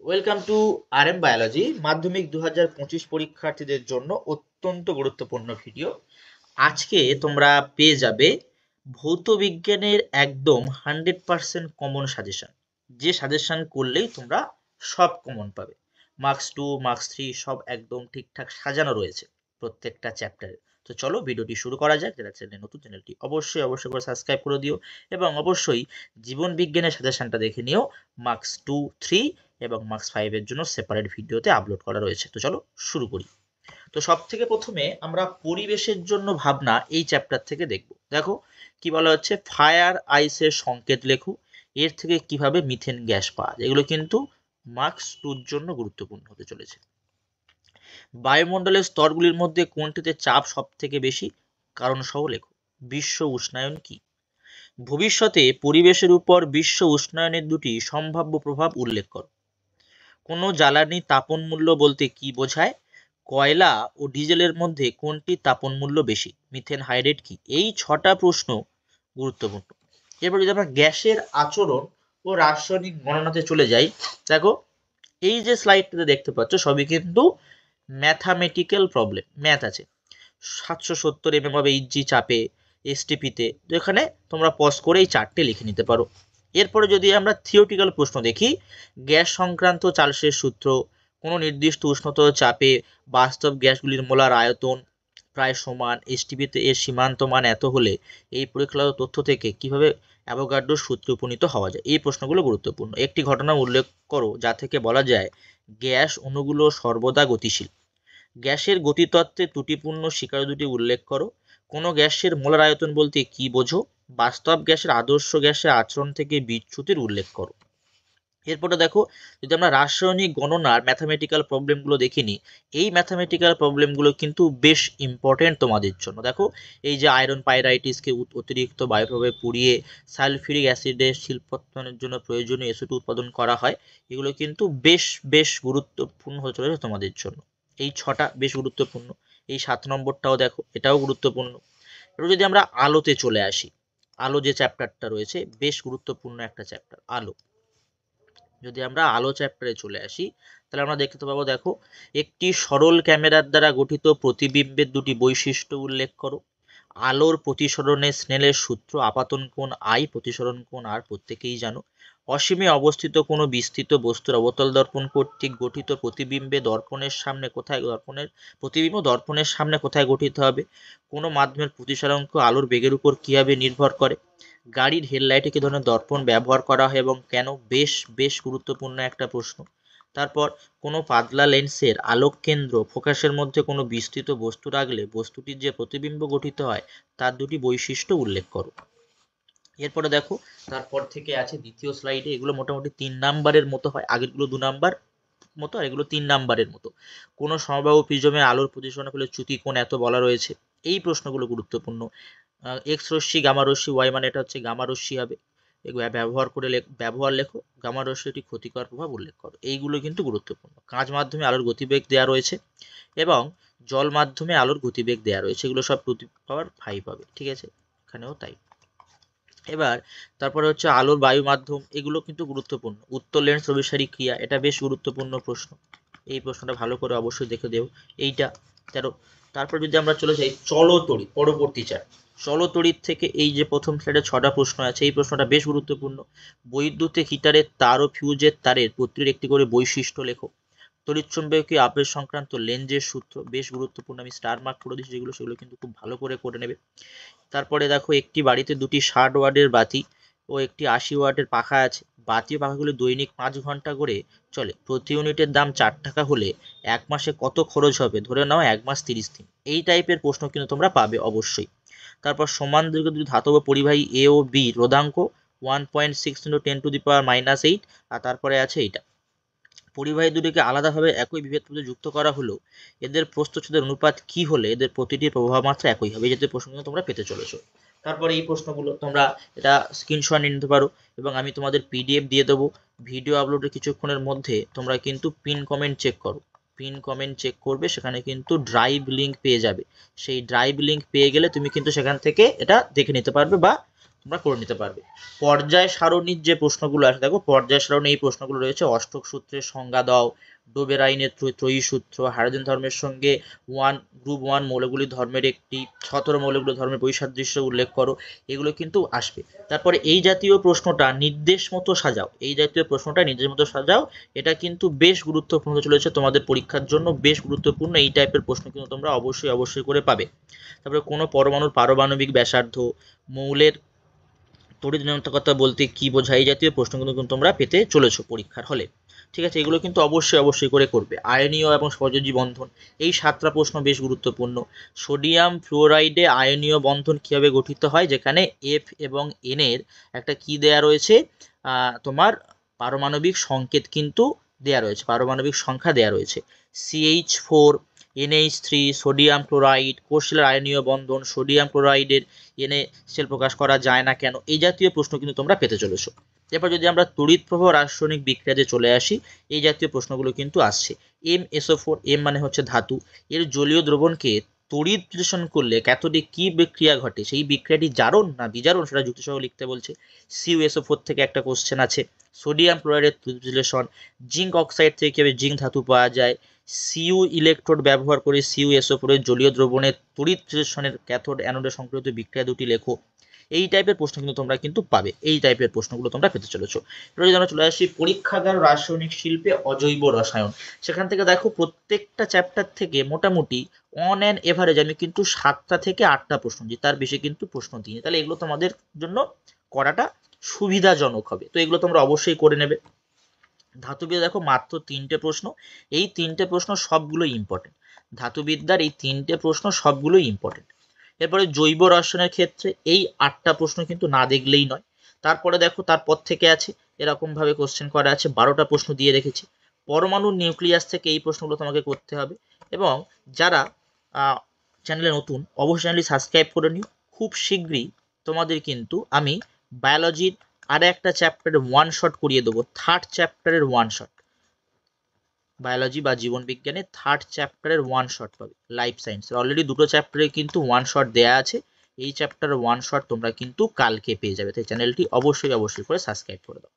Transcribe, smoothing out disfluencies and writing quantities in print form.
Welcome to RM biology মাধ্যমিক 2025 পরীক্ষার্থীদের জন্য অত্যন্ত গুরুত্বপূর্ণ ভিডিও। আজকে তোমরা পেয়ে যাবে ভৌত বিজ্ঞানের একদম 100% কমন সাজেশন, যে সাজেশন করলেই তোমরা সব কমন পাবে। মার্কস 2 মার্কস 3 সব একদম ঠিকঠাক সাজানো রয়েছে প্রত্যেকটা চ্যাপ্টারে। তো চলো ভিডিওটি শুরু করা যাক। যারা চ্যানেলে নতুন, চ্যানেলটি অবশ্যই করে সাবস্ক্রাইব করে দিও এবং অবশ্যই জীবন বিজ্ঞানের সাজেশনটা দেখে নিও। মার্কস 2 3 এবং মার্কস 5 এর জন্য সেপারেট ভিডিওতে আপলোড করা রয়েছে। তো চলো শুরু করি। তো সব থেকে প্রথমে আমরা পরিবেশের জন্য ভাবনা এই চ্যাপ্টার থেকে দেখব। দেখো কি বলা হচ্ছে, ফায়ার আইসের সংকেত লেখো, এর থেকে কিভাবে মিথেন গ্যাস পাওয়া যায়। এগুলো কিন্তু মার্কস 2 এর জন্য গুরুত্বপূর্ণ হতে চলেছে। বায়ুমণ্ডলের স্তরগুলির মধ্যে কোনটিতে চাপ সব থেকে বেশি, কারণ সহ লেখো। বিশ্ব উষ্ণায়ন কি? ভবিষ্যতে পরিবেশের উপর বিশ্ব উষ্ণায়নের দুটি সম্ভাব্য প্রভাব উল্লেখ করো। কোনো জ্বালানি তাপন মূল্য বলতে কি বোঝায়? কয়লা ও ডিজেলের মধ্যে কোনটি তাপন মূল্য বেশি? মিথেন হাইড্রেট কি? এই 6টা প্রশ্ন গুরুত্বপূর্ণ। এরপর যদি আমরা গ্যাসের আচরণ ও রাসায়নিক গণনাতে চলে যাই, দেখো এই যে স্লাইডটাতে দেখতে পাচ্ছ সবই কিন্তু ম্যাথামেটিক্যাল প্রবলেম, ম্যাথ আছে। 770 mmHg চাপে এসটিপিতে, যেখানে তোমরা পজ করে এই চারটে লিখে নিতে পারো। এরপরে যদি আমরা থিওরিটিক্যাল প্রশ্ন দেখি, গ্যাস সংক্রান্ত চার্লসের সূত্র, কোনো নির্দিষ্ট উষ্ণতা চাপে বাস্তব গ্যাসগুলির মোলার আয়তন প্রায় সমান এসটিপিতে এর সীমান্ত মান এত হলে এই পরীক্ষাগত তথ্য থেকে কিভাবে অ্যাভোগাড্রোর সূত্রে উপনীত হওয়া যায়। এই প্রশ্নগুলো গুরুত্বপূর্ণ। একটি ঘটনা উল্লেখ করো যা থেকে বলা যায় গ্যাস অণুগুলো সর্বদা গতিশীল। গ্যাসের গতিতত্ত্বে ত্রুটিপূর্ণ স্বীকার দুটি উল্লেখ করো। কোনো গ্যাসের মোলার আয়তন বলতে কি বোঝো? বাস্তব গ্যাসের আদর্শ গ্যাসের আচরণ থেকে বিচ্যুতির উল্লেখ করো। এরপরে দেখো, যদি আমরা রাসায়নিক গণনার ম্যাথামেটিক্যাল প্রবলেমগুলো দেখে নিই, এই ম্যাথামেটিক্যাল প্রবলেমগুলো কিন্তু বেশ ইম্পর্টেন্ট তোমাদের জন্য। দেখো এই যে আয়রন পাইরাইটিসকে অতিরিক্ত বায়ুপ্রভাবে পুড়িয়ে সালফিউরিক অ্যাসিডের শিল্পোৎপাদনের জন্য প্রয়োজনীয় এসিড উৎপাদন করা হয়, এগুলো কিন্তু বেশ গুরুত্বপূর্ণ হতে চলেছে তোমাদের জন্য। এই 6টা বেশ গুরুত্বপূর্ণ। এই 7 নম্বরটাও দেখো, এটাও গুরুত্বপূর্ণ। এবার যদি আমরা আলোতে চলে আসি, আলো যে চ্যাপ্টারটা রয়েছে বেশ গুরুত্বপূর্ণ একটা চ্যাপ্টার আলো। যদি আমরা আলো চ্যাপ্টারে চলে আসি, তাহলে আমরা দেখতে পাবো, দেখো একটি সরল ক্যামেরার দ্বারা গঠিত প্রতিবিম্বের দুটি বৈশিষ্ট্য উল্লেখ করো। আলোর প্রতিসরণে স্নেলের সূত্র, আপাতন কোণ আই, প্রতিসরণ কোণ আর প্রত্যেকেই জানো। অসীমে অবস্থিত কোনো বিস্তৃত বস্তুর অবতল দর্পণ কর্তৃক গঠিত প্রতিবিম্বে দর্পণের সামনে কোথায় দর্পণের সামনে কোথায় গঠিত হবে? কোনো মাধ্যমের প্রতিসরাঙ্ক আলোর বেগের উপর কিভাবে নির্ভর করে? গাড়ির হেডলাইটে কি ধরনের দর্পণ ব্যবহার করা হয় এবং কেন? বেশ গুরুত্বপূর্ণ একটা প্রশ্ন। তারপর কোনো পাতলা লেন্সের আলোক কেন্দ্র ফোকাসের মধ্যে কোনো বিস্তৃত বস্তু রাখলে বস্তুটির যে প্রতিবিম্ব গঠিত হয় তার দুটি বৈশিষ্ট্য উল্লেখ করো। এরপরে দেখো, তারপর থেকে আছে দ্বিতীয় স্লাইডে, এগুলো মোটামুটি 3 নাম্বারের মতো হয়, আগেরগুলো 2 নাম্বার মতো আর এগুলো 3 নাম্বারের মতো। কোনো সমবাহু প্রিজমে আলোর প্রতিসরণের ফলে চ্যুতি কোণ এত বলা রয়েছে। এই প্রশ্নগুলো গুরুত্বপূর্ণ। এক্স রশ্মি, গামা রশ্মি, ওয়াই মানে এটা হচ্ছে গামা রশ্মি হবে। এগুলো ব্যবহার লেখো। গামা রশ্মিটি ক্ষতিকর প্রভাব উল্লেখ করো। এইগুলো কিন্তু গুরুত্বপূর্ণ। কাঁচ মাধ্যমে আলোর গতিবেগ দেওয়া রয়েছে এবং জল মাধ্যমে আলোর গতিবেগ দেওয়া রয়েছে, এগুলো সব 2^5 হবে, ঠিক আছে, এখানেও তাই। এবার তারপরে হচ্ছে আলোর বায়ু মাধ্যম, এগুলো কিন্তু গুরুত্বপূর্ণ। উত্তর লেন্স অভিসারী ক্রিয়া, এটা বেশ গুরুত্বপূর্ণ প্রশ্ন। এই প্রশ্নটা ভালো করে অবশ্যই দেখে দেও। এইটা 13। তারপর যদি আমরা চলে যাই চলতড়িৎ, পরবর্তী চলতড়িৎ থেকে এই যে প্রথম স্লাইডে 6টা প্রশ্ন আছে, এই প্রশ্নটা বেশ গুরুত্বপূর্ণ। বৈদ্যুতিক হিটারের তার ও ফিউজের তারের প্রতিটির একটি করে বৈশিষ্ট্য লেখো। তড়িৎচুম্বকীয় আবেশ সংক্রান্ত লেন্সের সূত্র, বেশ গুরুত্বপূর্ণ। আমি স্টার মার্ক করে দিচ্ছি যেগুলো, সেগুলো কিন্তু খুব ভালো করে নেবে। তারপরে দেখো একটি বাড়িতে দুটি 60 ওয়াটের বাতি ও একটি 80 ওয়াটের পাখা আছে। বাতি ও পাখাগুলি দৈনিক 5 ঘন্টা করে চলে। প্রতি ইউনিটের দাম 4 টাকা হলে 1 মাসে কত খরচ হবে? ধরে নাও 1 মাস 30 দিন। এই টাইপের প্রশ্ন কিন্তু তোমরা পাবে অবশ্যই। তারপর সমান দৈর্ঘ্য দুটি ধাতব পরিবাহী এ ও বি রোধাঙ্ক 1.6 × 10⁻⁸ আর তারপরে আছে এইটা। পরিবাহী দুটিকে আলাদাভাবে একই বিভেদ পথে যুক্ত করা হলো এদের প্রস্থচ্ছেদের অনুপাত কি হলে এদের প্রতিটির প্রবাহ মাত্রা একই হবে? এই জাতীয় প্রশ্নগুলো তোমরা পেতে চলেছো। তারপরে এই প্রশ্নগুলো তোমরা এটা স্ক্রিনশট নিয়ে নিতে পারো এবং আমি তোমাদের পিডিএফ দিয়ে দেবো। ভিডিও আপলোডের কিছুক্ষণের মধ্যে তোমরা কিন্তু পিন কমেন্ট চেক করো, পিন কমেন্ট চেক করবে, সেখানে কিন্তু ড্রাইভ লিঙ্ক পেয়ে যাবে। সেই ড্রাইভ লিঙ্ক পেয়ে গেলে তুমি কিন্তু সেখান থেকে এটা দেখে নিতে পারবে বা তোমরা করে নিতে পারবে। পর্যায় সারণীর যে প্রশ্নগুলো আছে, দেখো পর্যায় সারণী এই প্রশ্নগুলো রয়েছে। অষ্টক সূত্রের সংজ্ঞা দাও, ডোবের আইনের ত্রয়ী সূত্র, হাইড্রোজেন ধর্মের সঙ্গে গ্রুপ 1 মৌলগুলি ধর্মের একটি, 17 মৌলগুলি ধর্মের বৈসাদৃশ্য উল্লেখ করো, এগুলো কিন্তু আসবে। তারপরে এই জাতীয় প্রশ্নটা নির্দেশ মতো সাজাও, এই জাতীয় প্রশ্নটা নির্দেশ মতো সাজাও, এটা কিন্তু বেশ গুরুত্বপূর্ণ চলেছে তোমাদের পরীক্ষার জন্য, বেশ গুরুত্বপূর্ণ। এই টাইপের প্রশ্ন কিন্তু তোমরা অবশ্যই করে পাবে। তারপরে কোনো পরমাণুর পারমাণবিক ব্যাসার্ধ, মৌলের তড়িৎ ঋণাত্মকতা বলতে কি বোঝায়, এই জাতীয় প্রশ্নগুলো কিন্তু তোমরা পেতে চলেছো পরীক্ষার হলে। ঠিক আছে, এগুলো কিন্তু অবশ্যই করে করবে। আয়নীয় এবং সহযোগী বন্ধন, এই 7টা প্রশ্ন বেশ গুরুত্বপূর্ণ। সোডিয়াম ফ্লোরাইডে আয়নীয় বন্ধন কিভাবে গঠিত হয়, যেখানে এফ এবং এন এর একটা কি দেয়া রয়েছে, তোমার পারমাণবিক সংকেত কিন্তু দেয়া রয়েছে, পারমাণবিক সংখ্যা দেয়া রয়েছে। CH4 NH3, সোডিয়াম ক্লোরাইড, কোষশিলার আয়নীয় বন্ধন, সোডিয়াম ক্লোরাইডের NaCl প্রকাশ করা যায় না কেন, এই জাতীয় প্রশ্ন কিন্তু তোমরা পেতে চলেছো। এরপর যদি আমরা তড়িৎ প্রবাহ রাসায়নিক বিক্রিয়াতে চলে আসি, এই জাতীয় প্রশ্নগুলো কিন্তু আসছে। MsO4, M মানে হচ্ছে ধাতু, এর জলীয় দ্রবণকে তড়িৎ বিশ্লেষণ করলে ক্যাথোডে কি বিক্রিয়া ঘটে, সেই বিক্রিয়াটি জারণ না বিজারণ সেটা যুক্তিসহ লিখতে বলছে। CuSO4 থেকে একটা কোশ্চেন আছে। সোডিয়াম ক্লোরাইডের তড়িৎ বিশ্লেষণ, জিঙ্ক অক্সাইড থেকে কিভাবে জিঙ্ক ধাতু পাওয়া যায়, সিইউ ইলেকট্রোড ব্যবহার করে CuSO4 এর জলীয় দ্রবণের তড়িৎ বিশ্লেষণের ক্যাথোড অ্যানোডে সংক্রান্ত বিক্রিয়া দুটি লেখো। এই টাইপের প্রশ্ন কিন্তু তোমরা কিন্তু পাবে, এই টাইপের প্রশ্নগুলো তোমরা পেতে চলেছো। এবার যদি আমরা চলে আসি পরীক্ষাগার রাসায়নিক শিল্পে অজৈব রসায়ন, সেখান থেকে দেখো প্রত্যেকটা চ্যাপ্টার থেকে মোটামুটি অন অ্যান এভারেজ আমি কিন্তু 7টা থেকে 8টা প্রশ্ন দিই, তার বেশি কিন্তু প্রশ্ন দিই। তাহলে এগুলো তোমাদের জন্য করাটা সুবিধাজনক হবে, তো এগুলো তোমরা অবশ্যই করে নেবে। ধাতুবিদ্যা দেখো মাত্র 3টে প্রশ্ন, এই 3টে প্রশ্ন সবগুলো ইম্পর্টেন্ট। ধাতুবিদ্যার এই 3টে প্রশ্ন সবগুলো ইম্পর্টেন্ট। এরপরে জৈব রসায়নের ক্ষেত্রে এই 8টা প্রশ্ন কিন্তু না দেখলেই নয়। তারপরে দেখো তারপর থেকে আছে এরকম ভাবে কোশ্চেন করা আছে, 12টা প্রশ্ন দিয়ে রেখেছি। পরমাণুর নিউক্লিয়াস থেকে এই প্রশ্নগুলো তোমাকে করতে হবে। এবং যারা চ্যানেলে নতুন, অবশ্যই চ্যানেলটি সাবস্ক্রাইব করে নিও। খুব শীঘ্রই তোমাদের কিন্তু আমি বায়োলজির আর একটা চ্যাপ্টারের ওয়ান শট করিয়ে দেবো, 3rd চ্যাপ্টারের ওয়ান শট। বায়োলজি বা জীবন বিজ্ঞানে 3rd চ্যাপ্টারের ওয়ান শট পাবে। লাইফ সায়েন্সের অলরেডি 2টো চ্যাপ্টারে কিন্তু ওয়ান শট দেয়া আছে, এই চ্যাপ্টারের ওয়ান শট তোমরা কিন্তু কালকে পেয়ে যাবে। তাই চ্যানেলটি অবশ্যই করে সাবস্ক্রাইব করে দাও।